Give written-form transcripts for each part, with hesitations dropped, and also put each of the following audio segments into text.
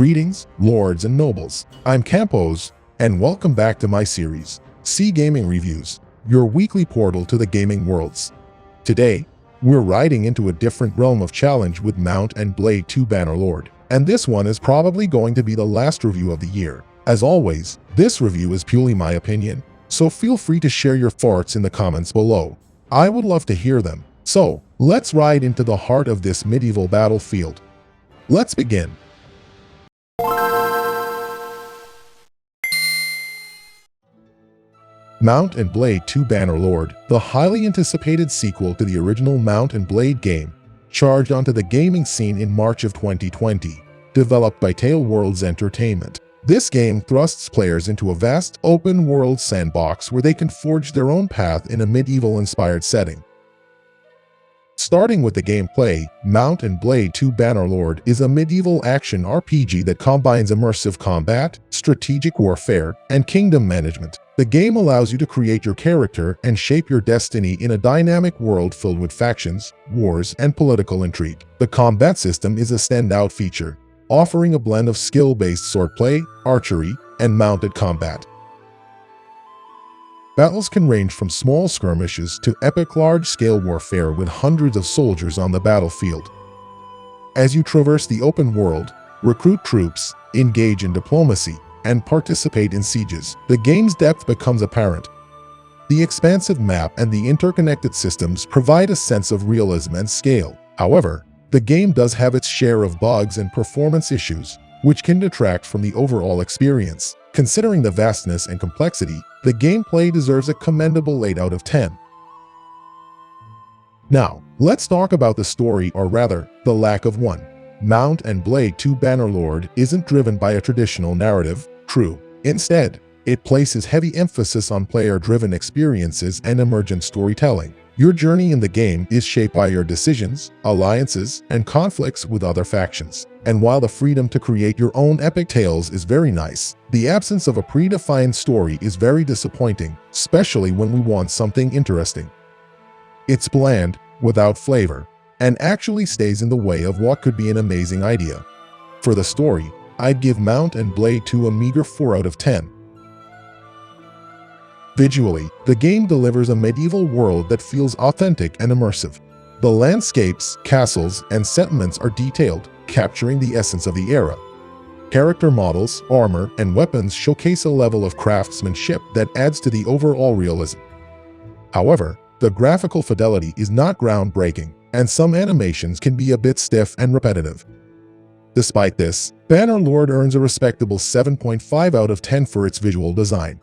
Greetings, lords and nobles. I'm Campos, and welcome back to my series, C Gaming Reviews, your weekly portal to the gaming worlds. Today, we're riding into a different realm of challenge with Mount and Blade 2 Bannerlord, and this one is probably going to be the last review of the year. As always, this review is purely my opinion, so feel free to share your thoughts in the comments below. I would love to hear them. So, let's ride into the heart of this medieval battlefield. Let's begin. Mount and Blade 2 Bannerlord, the highly anticipated sequel to the original Mount and Blade game, charged onto the gaming scene in March of 2020, developed by Tale Worlds Entertainment. This game thrusts players into a vast, open-world sandbox where they can forge their own path in a medieval-inspired setting. Starting with the gameplay, Mount and Blade 2 Bannerlord is a medieval action RPG that combines immersive combat, strategic warfare, and kingdom management. The game allows you to create your character and shape your destiny in a dynamic world filled with factions, wars, and political intrigue. The combat system is a standout feature, offering a blend of skill-based swordplay, archery, and mounted combat. Battles can range from small skirmishes to epic large-scale warfare with hundreds of soldiers on the battlefield. As you traverse the open world, recruit troops, engage in diplomacy, and participate in sieges, the game's depth becomes apparent. The expansive map and the interconnected systems provide a sense of realism and scale. However, the game does have its share of bugs and performance issues, which can detract from the overall experience. Considering the vastness and complexity, the gameplay deserves a commendable 8 out of 10. Now, let's talk about the story, or rather, the lack of one. Mount and Blade 2 Bannerlord isn't driven by a traditional narrative, true. Instead, it places heavy emphasis on player-driven experiences and emergent storytelling. Your journey in the game is shaped by your decisions, alliances, and conflicts with other factions. And while the freedom to create your own epic tales is very nice, the absence of a predefined story is very disappointing, especially when we want something interesting. It's bland, without flavor, and actually stays in the way of what could be an amazing idea. For the story, I'd give Mount and Blade 2 a meager 4 out of 10. Visually, the game delivers a medieval world that feels authentic and immersive. The landscapes, castles, and settlements are detailed, capturing the essence of the era. Character models, armor, and weapons showcase a level of craftsmanship that adds to the overall realism. However, the graphical fidelity is not groundbreaking, and some animations can be a bit stiff and repetitive. Despite this, Bannerlord earns a respectable 7.5 out of 10 for its visual design.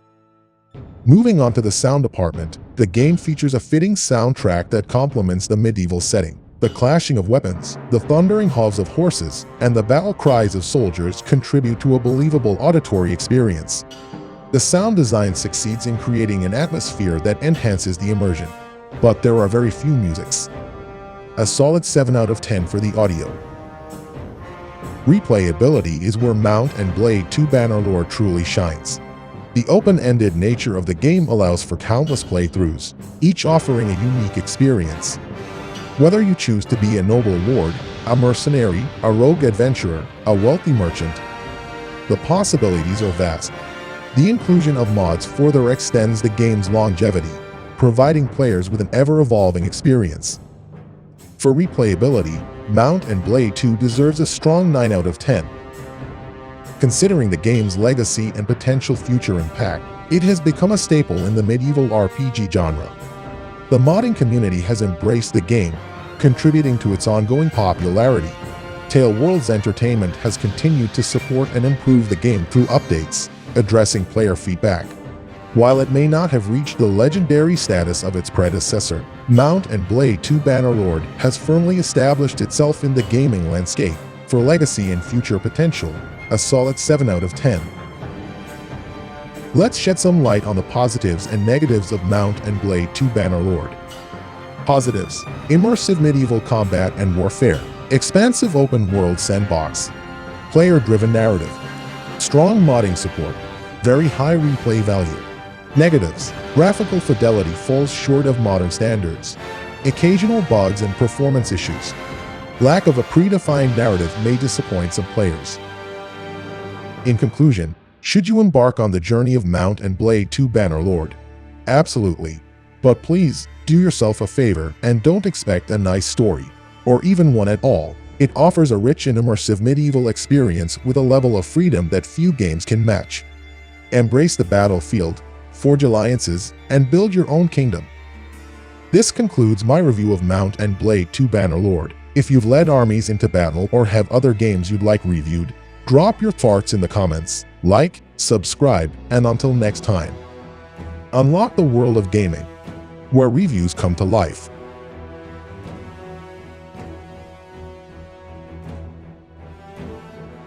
Moving on to the sound department, the game features a fitting soundtrack that complements the medieval setting. The clashing of weapons, the thundering hooves of horses, and the battle cries of soldiers contribute to a believable auditory experience. The sound design succeeds in creating an atmosphere that enhances the immersion, but there are very few musics. A solid 7 out of 10 for the audio. Replayability is where Mount and Blade 2 Bannerlord truly shines. The open-ended nature of the game allows for countless playthroughs, each offering a unique experience. Whether you choose to be a noble lord, a mercenary, a rogue adventurer, a wealthy merchant, the possibilities are vast. The inclusion of mods further extends the game's longevity, providing players with an ever-evolving experience. For replayability, Mount and Blade 2 deserves a strong 9 out of 10. Considering the game's legacy and potential future impact, it has become a staple in the medieval RPG genre. The modding community has embraced the game, contributing to its ongoing popularity. Tale Worlds Entertainment has continued to support and improve the game through updates, addressing player feedback. While it may not have reached the legendary status of its predecessor, Mount and Blade 2 Bannerlord has firmly established itself in the gaming landscape. For legacy and future potential, a solid 7 out of 10. Let's shed some light on the positives and negatives of Mount and Blade 2 Bannerlord. Positives: immersive medieval combat and warfare, expansive open-world sandbox, player-driven narrative, strong modding support, very high replay value. Negatives: graphical fidelity falls short of modern standards, occasional bugs and performance issues. Lack of a predefined narrative may disappoint some players. In conclusion, should you embark on the journey of Mount and Blade 2 Bannerlord? Absolutely. But please, do yourself a favor and don't expect a nice story, or even one at all. It offers a rich and immersive medieval experience with a level of freedom that few games can match. Embrace the battlefield, forge alliances, and build your own kingdom. This concludes my review of Mount and Blade 2 Bannerlord. If you've led armies into battle or have other games you'd like reviewed, drop your thoughts in the comments, like, subscribe, and until next time. Unlock the world of gaming, where reviews come to life.